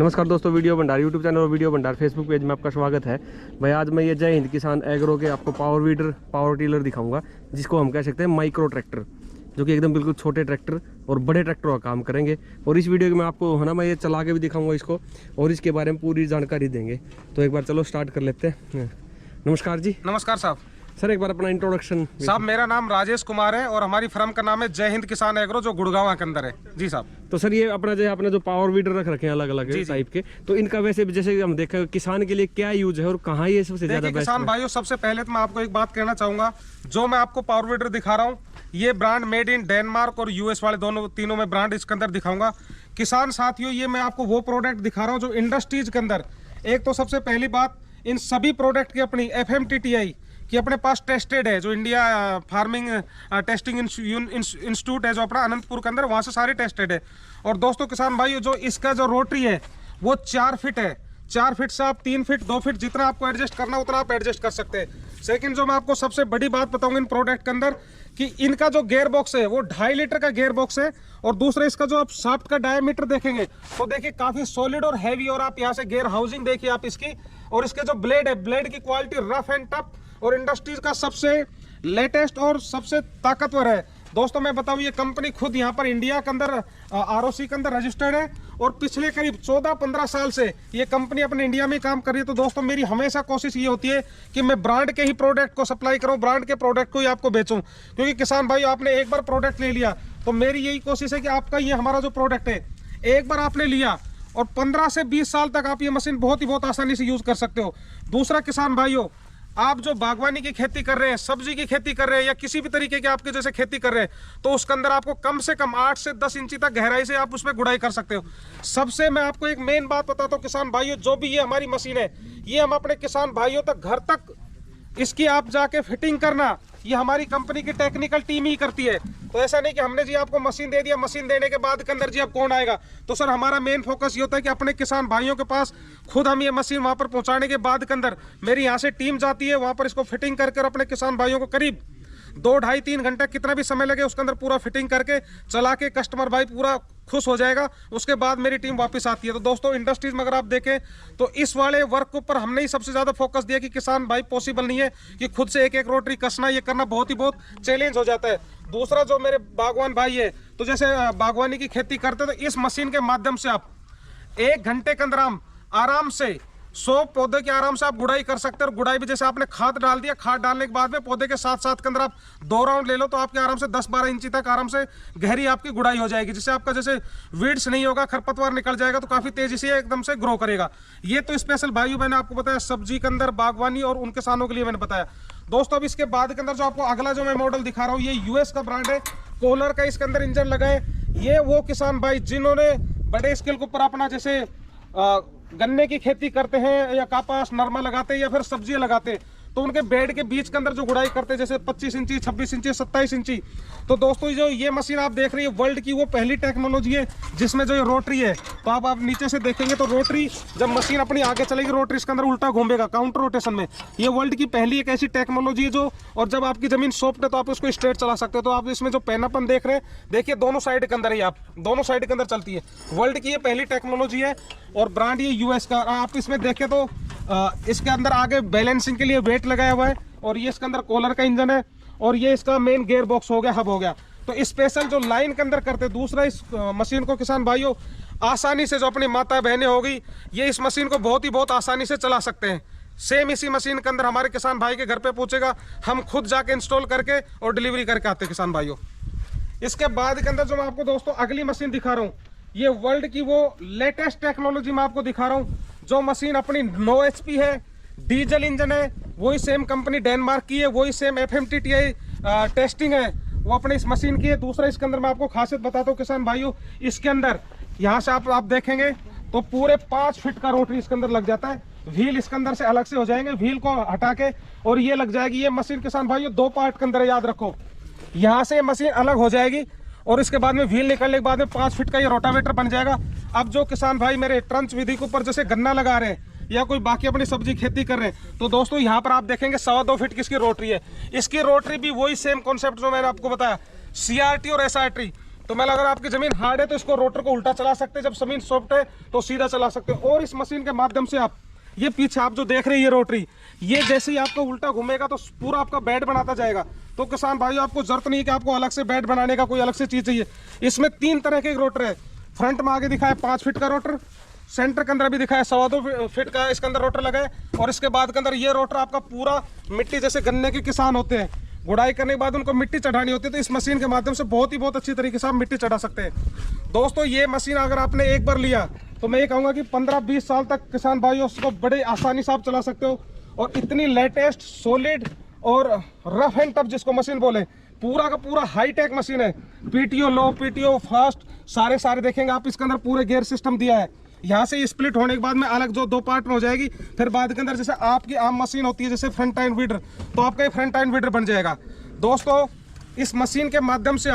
नमस्कार दोस्तों, वीडियो भंडार यूट्यूब चैनल और वीडियो भंडार फेसबुक पेज में आपका स्वागत है। भाई आज मैं ये जय हिंद किसान एग्रो के आपको पावर वीडर पावर टीलर दिखाऊंगा, जिसको हम कह सकते हैं माइक्रो ट्रैक्टर, जो कि एकदम बिल्कुल छोटे ट्रैक्टर और बड़े ट्रैक्टरों का काम करेंगे। और इस वीडियो में आपको है ना, मैं ये चला के भी दिखाऊंगा इसको और इसके बारे में पूरी जानकारी देंगे। तो एक बार चलो स्टार्ट कर लेते हैं। नमस्कार जी। नमस्कार साहब। सर एक बार अपना इंट्रोडक्शन। साहब मेरा नाम राजेश कुमार है और हमारी फर्म का नाम है जय हिंद किसान एग्रो, जो गुड़गांव के अंदर है। जी साहब। तो सर ये अपना जो आपने जो पावर वीडर रख रखे हैं अलग अलग टाइप के, तो इनका वैसे जैसे हम देखें किसान के लिए क्या यूज है और कहाँ ये सबसे ज्यादा बेस्ट है? किसान भाइयों, सबसे पहले तो मैं आपको एक बात कहना चाहूंगा, जो मैं आपको पावर वीडर दिखा रहा हूँ ये ब्रांड मेड इन डेनमार्क और यूएस वाले तीनों में ब्रांड इसके अंदर दिखाऊंगा। किसान साथियों, ये मैं आपको वो प्रोडक्ट दिखा रहा हूँ जो इंडस्ट्रीज के अंदर, एक तो सबसे पहली बात, इन सभी प्रोडक्ट की अपनी FMTTI कि अपने पास टेस्टेड है, जो इंडिया फार्मिंग टेस्टिंग इंस्टीट्यूट है जो अपना अनंतपुर के अंदर, वहाँ से सारे टेस्टेड है। और दोस्तों किसान भाइयों, जो इसका जो रोटरी है वो 4 फीट है। 4 फीट से आप 3 फीट 2 फीट जितना आपको एडजस्ट करना उतना आप एडजस्ट कर सकते हैं। सेकंड, जो मैं आपको सबसे बड़ी बात बताऊंगा इन प्रोडक्ट के अंदर, कि इनका जो गेयर बॉक्स है वो 2.5 लीटर का गेयर बॉक्स है। और दूसरा, इसका जो आप शाफ्ट का डायमीटर देखेंगे तो देखिए काफी सॉलिड और हैवी, और आप यहाँ से गेयर हाउसिंग देखिए आप इसकी, और इसके जो ब्लेड है, ब्लेड की क्वालिटी रफ एंड टफ और इंडस्ट्रीज का सबसे लेटेस्ट और सबसे ताकतवर है। दोस्तों मैं बताऊं, ये कंपनी खुद यहाँ पर इंडिया के अंदर ROC के अंदर रजिस्टर्ड है और पिछले करीब 14-15 साल से ये कंपनी अपने इंडिया में काम कर रही है। तो दोस्तों मेरी हमेशा कोशिश ये होती है कि मैं ब्रांड के ही प्रोडक्ट को सप्लाई करूं, ब्रांड के प्रोडक्ट को ही आपको बेचूं, क्योंकि किसान भाई आपने एक बार प्रोडक्ट ले लिया तो मेरी यही कोशिश है कि आपका ये हमारा जो प्रोडक्ट है एक बार आपने लिया और 15 से 20 साल तक आप ये मशीन बहुत आसानी से यूज कर सकते हो। दूसरा किसान भाइयों, आप जो बागवानी की खेती कर रहे हैं, सब्जी की खेती कर रहे हैं, या किसी भी तरीके की आपके जैसे खेती कर रहे हैं, तो उसके अंदर आपको कम से कम 8 से 10 इंची तक गहराई से आप उसमें गुड़ाई कर सकते हो। सबसे मैं आपको एक मेन बात बताता हूँ किसान भाइयों, जो भी ये हमारी मशीन है, ये हम अपने किसान भाइयों तक घर तक इसकी आप जाके फिटिंग करना, ये हमारी कंपनी की टेक्निकल टीम ही करती है। तो ऐसा नहीं कि हमने जी आपको मशीन दे दिया, मशीन देने के बाद के अंदर जी अब कौन आएगा। तो सर हमारा मेन फोकस ये होता है कि अपने किसान भाइयों के पास खुद हम ये मशीन वहां पर पहुंचाने के बाद के अंदर मेरी यहाँ से टीम जाती है, वहां पर इसको फिटिंग करके अपने किसान भाइयों को करीब 2-2.5-3 घंटा कितना भी समय लगे उसके अंदर पूरा फिटिंग करके चला के कस्टमर भाई पूरा खुश हो जाएगा। उसके बाद मेरी टीम वापस आती है। तो दोस्तों इंडस्ट्रीज में अगर आप देखें तो इस वाले वर्क के ऊपर हमने ही सबसे ज्यादा फोकस दिया कि किसान भाई पॉसिबल नहीं है कि खुद से एक रोटरी कसना, ये करना बहुत चैलेंज हो जाता है। दूसरा, जो मेरे बागवान भाई है, तो जैसे बागवानी की खेती करते तो इस मशीन के माध्यम से आप 1 घंटे के अंदर आराम से 100 पौधे की आराम से आप गुड़ाई कर सकते हैं। और गुड़ाई भी जैसे आपने खाद डाल दिया, खाद डालने के बाद में पौधे के साथ के अंदर आप 2 राउंड ले लो तो आपके आराम से 10-12 इंची तक आराम से गहरी आपकी गुड़ाई हो जाएगी, जिससे आपका जैसे वीड्स नहीं होगा, खरपतवार निकल जाएगा, तो काफी तेजी से एकदम से ग्रो करेगा। ये तो स्पेशल भाइयों मैंने आपको बताया सब्जी के अंदर, बागवानी और उन किसानों के लिए मैंने बताया। दोस्तों अब इसके बाद के अंदर जो आपको अगला जो मैं मॉडल दिखा रहा हूँ, ये US का ब्रांड है, कोलर का इसके अंदर इंजन लगा है। ये वो किसान भाई जिन्होंने बड़े स्केल के ऊपर अपना जैसे गन्ने की खेती करते हैं, या कपास नरमा लगाते हैं, या फिर सब्जियां लगाते हैं, तो उनके बेड के बीच के अंदर जो गुड़ाई करते हैं जैसे 25 इंची, 26 इंची, 27 इंची। तो दोस्तों जो ये मशीन आप देख रही है वर्ल्ड की वो पहली टेक्नोलॉजी है जिसमें जो ये रोटरी है, तो आप नीचे से देखेंगे तो रोटरी जब मशीन अपनी आगे चलेगी, रोटरी इसके अंदर उल्टा घूमेगा काउंटर रोटेशन में। ये वर्ल्ड की पहली एक ऐसी टेक्नोलॉजी है जो, और जब आपकी जमीन सॉफ्ट है तो आप उसको स्ट्रेट चला सकते हो। तो आप इसमें जो पैनापन देख रहे हैं, देखिए दोनों साइड के अंदर ही, आप दोनों साइड के अंदर चलती है। वर्ल्ड की ये पहली टेक्नोलॉजी है और ब्रांड ये US का। आप इसमें देखें तो इसके अंदर आगे बैलेंसिंग के लिए वेट लगाया हुआ है, और ये इसके अंदर कॉलर का इंजन है, और ये इसका मेन गेयर बॉक्स हो गया, हब हो गया। तो स्पेशल जो लाइन के अंदर करते हैं। दूसरा, इस मशीन को किसान भाइयों आसानी से जो अपनी माता बहनें होगी, ये इस मशीन को बहुत आसानी से चला सकते हैं। सेम इसी मशीन के अंदर हमारे किसान भाई के घर पे पहुंचेगा, हम खुद जाके इंस्टॉल करके और डिलीवरी करके आते हैं किसान भाइयों। इसके बाद के अंदर जो मैं आपको दोस्तों अगली मशीन दिखा रहा हूँ, ये वर्ल्ड की वो लेटेस्ट टेक्नोलॉजी मैं आपको दिखा रहा हूँ, जो मशीन अपनी 9 HP है, डीजल इंजन है, वही सेम कंपनी डेनमार्क की है, वही सेम FMTTI टेस्टिंग है, वो अपने इस मशीन की है। दूसरा, इसके अंदर मैं आपको खासियत बताता हूँ किसान भाइयों, इसके अंदर यहाँ से आप देखेंगे तो पूरे 5 फीट का रोटरी इसके अंदर लग जाता है। व्हील इसके अंदर से अलग से हो जाएंगे, व्हील को हटा के और ये लग जाएगी। ये मशीन किसान भाइयों 2 पार्ट के अंदर है, याद रखो, यहाँ से मशीन अलग हो जाएगी और इसके बाद में व्हील निकलने के बाद में 5 फीट का ये रोटावेटर बन जाएगा। अब जो किसान भाई मेरे ट्रंच विधि के ऊपर जैसे गन्ना लगा रहे हैं या कोई बाकी अपनी सब्जी खेती कर रहे हैं, तो दोस्तों यहाँ पर आप देखेंगे 2.25 फीट की इसकी रोटरी है। इसकी रोटरी भी वही सेम कॉन्सेप्ट जो मैंने आपको बताया, CRT और SRT तो मैं अगर आपकी जमीन हार्ड है तो इसको रोटर को उल्टा चला सकते हैं, जब जमीन सॉफ्ट है तो सीधा चला सकते हैं। और इस मशीन के माध्यम से आप ये पीछे आप जो देख रहे हैं ये रोटरी, ये जैसे ही आपको उल्टा घूमेगा तो पूरा आपका बेड बनाता जाएगा। तो किसान भाइयों आपको जरूरत नहीं है कि आपको अलग से बेड बनाने का कोई अलग से चीज चाहिए। इसमें 3 तरह के रोटर है। फ्रंट में आगे दिखाया 5 फीट का रोटर, सेंटर के अंदर भी दिखाया 2.25 फीट का इसके अंदर रोटर लगा है। और इसके बाद के अंदर ये रोटर आपका पूरा मिट्टी, जैसे गन्ने के किसान होते हैं, गुड़ाई करने के बाद उनको मिट्टी चढ़ानी होती है, तो इस मशीन के माध्यम से बहुत अच्छी तरीके से आप मिट्टी चढ़ा सकते हैं। दोस्तों ये मशीन अगर आपने एक बार लिया तो मैं ये कहूँगा कि 15-20 साल तक किसान भाइयों उसको बड़े आसानी से आप चला सकते हो। और इतनी लेटेस्ट, सॉलिड और रफ एंड टफ जिसको मशीन बोले, पूरा का पूरा हाईटेक मशीन है। पीटीओ लो, पीटीओ फास्ट, सारे देखेंगे आप। इसके अंदर पूरे गियर सिस्टम दिया है। यहाँ से स्प्लिट होने के बाद में अलग जो 2 पार्ट में हो जाएगी। फिर बाद के अंदर जैसे आपकी आम मशीन होती है जैसे फ्रंट एंड वीडर, तो आपका ये फ्रंट एंड वीडर बन जाएगा। दोस्तों इस मशीन के माध्यम से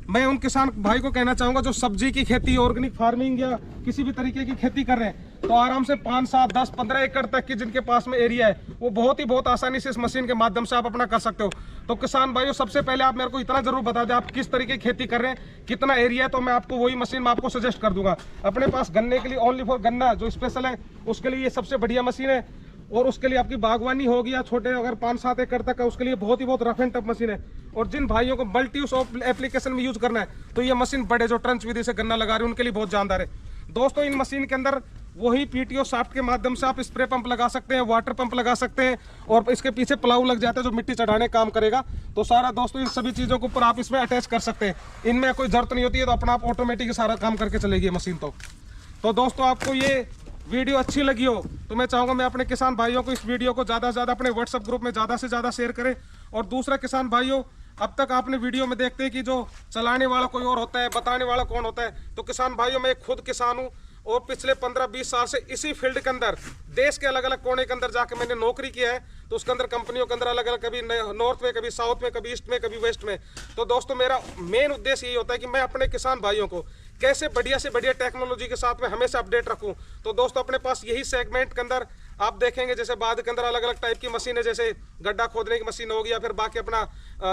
मैं उन किसान भाई को कहना चाहूँगा जो सब्जी की खेती, ऑर्गेनिक फार्मिंग या किसी भी तरीके की खेती कर रहे हैं, तो आराम से 5, 7, 10, 15 एकड़ तक की जिनके पास में एरिया है वो बहुत आसानी से इस मशीन के माध्यम से आप अपना कर सकते हो। तो किसान भाइयों सबसे पहले आप मेरे को इतना जरूर बता दें आप किस तरीके की खेती कर रहे हैं, कितना एरिया है, तो मैं आपको वही मशीन मैं आपको सजेस्ट कर दूंगा। अपने पास गन्ने के लिए ओनली फॉर गन्ना जो स्पेशल है उसके लिए ये सबसे बढ़िया मशीन है। और उसके लिए आपकी बागवानी होगी या छोटे अगर 5-7 एकड़ तक है उसके लिए बहुत रफ एंड टफ मशीन है। और जिन भाइयों को मल्टी यूज एप्लीकेशन में यूज करना है तो ये मशीन बड़े जो ट्रंच विधि से गन्ना लगा रहे हैं उनके लिए बहुत जानदार है। दोस्तों इन मशीन के अंदर वही पीटीओ शाफ्ट के माध्यम से आप स्प्रे पंप लगा सकते हैं, वाटर पंप लगा सकते हैं, और इसके पीछे प्लाऊ लग जाता है जो मिट्टी चढ़ाने काम करेगा। तो सारा दोस्तों इन सभी चीजों के ऊपर आप इसमें अटैच कर सकते हैं। इनमें कोई जरूरत नहीं होती है, तो अपना आप ऑटोमेटिक सारा काम करके चलेगी मशीन। तो दोस्तों आपको ये वीडियो अच्छी लगी हो तो मैं चाहूँगा मैं अपने किसान भाइयों को इस वीडियो को ज़्यादा से ज़्यादा अपने व्हाट्सएप ग्रुप में ज़्यादा से ज़्यादा शेयर करें। और दूसरा किसान भाइयों, अब तक आपने वीडियो में देखते हैं कि जो चलाने वाला कोई और होता है, बताने वाला कौन होता है। तो किसान भाइयों मैं खुद किसान हूँ और पिछले 15-20 साल से इसी फील्ड के अंदर देश के अलग अलग कोने के अंदर जाके मैंने नौकरी किया है। तो उसके अंदर कंपनियों के अंदर अलग अलग, कभी नॉर्थ में, कभी साउथ में, कभी ईस्ट में, कभी वेस्ट में। तो दोस्तों मेरा मेन उद्देश्य यही होता है कि मैं अपने किसान भाइयों को कैसे बढ़िया से बढ़िया टेक्नोलॉजी के साथ में हमेशा अपडेट रखूं। तो दोस्तों अपने पास यही सेगमेंट के अंदर आप देखेंगे जैसे बाद के अंदर अलग अलग टाइप की मशीन है, जैसे गड्ढा खोदने की मशीन होगी या फिर बाकी अपना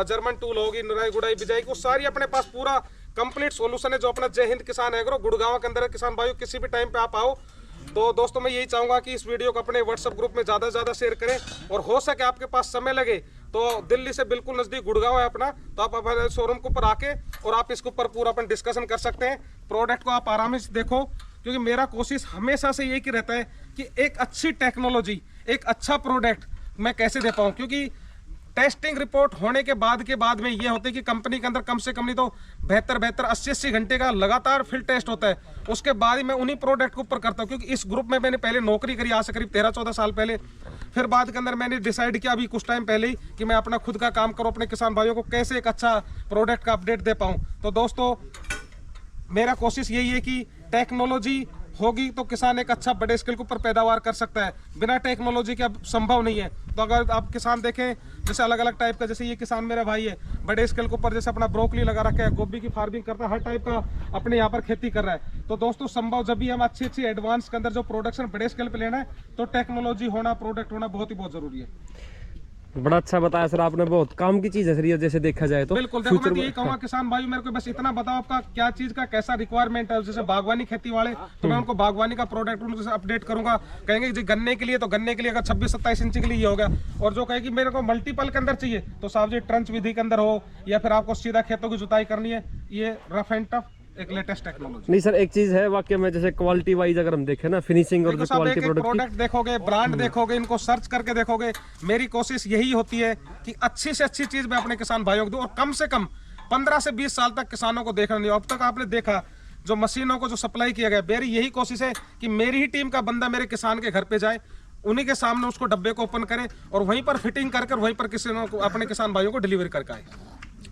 जर्मन टूल होगी, निराई गुड़ाई बिजाई की, वो सारी अपने पास पूरा कंप्लीट सॉल्यूशन है जो अपना जय हिंद किसान एग्रो गुड़गांव के अंदर है। किसान भाइयों किसी भी टाइम पे आप आओ। तो दोस्तों मैं यही चाहूँगा कि इस वीडियो को अपने व्हाट्सएप ग्रुप में ज़्यादा से ज़्यादा शेयर करें, और हो सके आपके पास समय लगे तो दिल्ली से बिल्कुल नज़दीक गुड़गांव है अपना, तो आप हमारे शोरूम के ऊपर आके और आप इसके ऊपर पूरा अपन डिस्कशन कर सकते हैं। प्रोडक्ट को आप आराम से देखो, क्योंकि मेरा कोशिश हमेशा से यही रहता है कि एक अच्छी टेक्नोलॉजी, एक अच्छा प्रोडक्ट मैं कैसे दे पाऊँ। क्योंकि टेस्टिंग रिपोर्ट होने के बाद में ये होता है कि कंपनी के अंदर कम से कम नहीं तो बेहतर 80-80 घंटे का लगातार फील्ड टेस्ट होता है। उसके बाद ही मैं उन्हीं प्रोडक्ट के ऊपर करता हूँ, क्योंकि इस ग्रुप में मैंने पहले नौकरी करी आज से करीब 13-14 साल पहले। फिर बाद के अंदर मैंने डिसाइड किया अभी कुछ टाइम पहले ही कि मैं अपना खुद का काम करूँ, अपने किसान भाइयों को कैसे एक अच्छा प्रोडक्ट का अपडेट दे पाऊँ। तो दोस्तों मेरा कोशिश यही है कि टेक्नोलॉजी होगी तो किसान एक अच्छा बड़े स्केल के ऊपर पैदावार कर सकता है। बिना टेक्नोलॉजी के अब संभव नहीं है। तो अगर आप किसान देखें जैसे अलग अलग टाइप का, जैसे ये किसान मेरा भाई है बड़े स्केल के ऊपर जैसे अपना ब्रोकली लगा रखा है, गोभी की फार्मिंग करता है, हर टाइप का अपने यहाँ पर खेती कर रहा है। तो दोस्तों संभव जब भी हम अच्छी एडवांस के अंदर जो प्रोडक्शन बड़े स्केल पे लेना है तो टेक्नोलॉजी होना, प्रोडक्ट होना बहुत जरूरी है। बड़ा अच्छा बताया सर आपने, बहुत काम की चीज है सर ये, जैसे देखा जाए तो। बिल्कुल देखो मैं यही कहूँगा किसान भाई मेरे को बस इतना बताओ आपका क्या चीज का कैसा रिक्वायरमेंट है। जैसे बागवानी खेती वाले तो मैं उनको बागवानी का प्रोडक्ट उनको अपडेट करूंगा। कहेंगे जी गन्ने के लिए, तो गन्ने के लिए अगर 26-27 इंच के लिए ये हो गया। और जो कहेगी मेरे को मल्टीपल के अंदर चाहिए तो साहब जी ट्रंच विधि के अंदर हो या फिर आपको सीधा खेतों की जुताई करनी है, ये रफ एंड टफ एक लेटेस्ट टेक्नोलॉजी। नहीं सर एक चीज है वाकई में, जैसे क्वालिटी वाइज अगर हम देखें ना, फिनिशिंग और जो क्वालिटी प्रोडक्ट देखोगे, ब्रांड देखोगे, इनको सर्च करके देखोगे, मेरी कोशिश यही होती है कि अच्छी से अच्छी चीज मैं अपने किसान भाइयों को दूं। और कम से कम 15 से 20 साल तक किसानों को देखना नहीं। अब तक आपने देखा जो मशीनों को जो सप्लाई किया गया, मेरी यही कोशिश है कि मेरी ही टीम का बंदा मेरे किसान के घर पे जाए, उन्हीं के सामने उसको डब्बे को ओपन करे और वहीं पर फिटिंग कर वहीं पर किसानों को, अपने किसान भाइयों को डिलीवरी करके आए।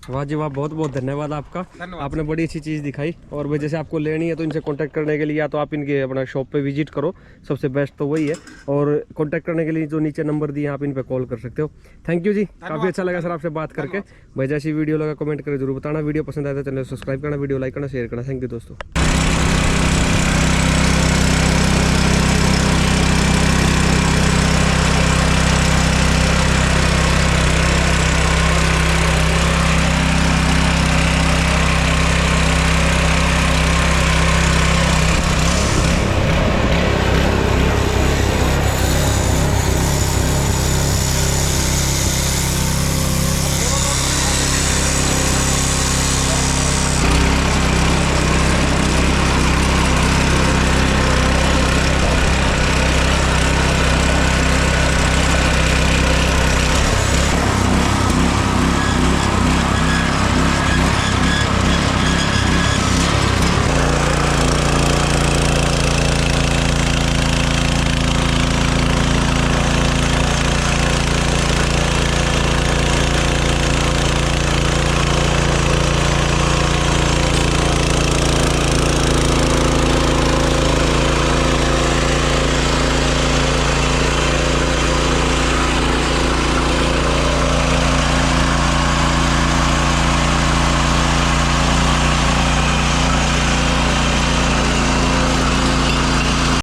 वाह जी वाह, बहुत धन्यवाद आपका। आपने बड़ी अच्छी चीज़ दिखाई। और भाई जैसे आपको लेनी है तो इनसे कांटेक्ट करने के लिए या तो आप इनके अपना शॉप पे विजिट करो, सबसे बेस्ट तो वही है। और कांटेक्ट करने के लिए जो नीचे नंबर दिए आप इन पे कॉल कर सकते हो। थैंक यू जी, काफ़ी अच्छा लगा सर आपसे बात करके। भाई जैसी वीडियो लगा कमेंट करके जरूर बताना। वीडियो पसंद आया तो चैनल सब्सक्राइब करना, वीडियो लाइक करना, शेयर करना। थैंक यू दोस्तों।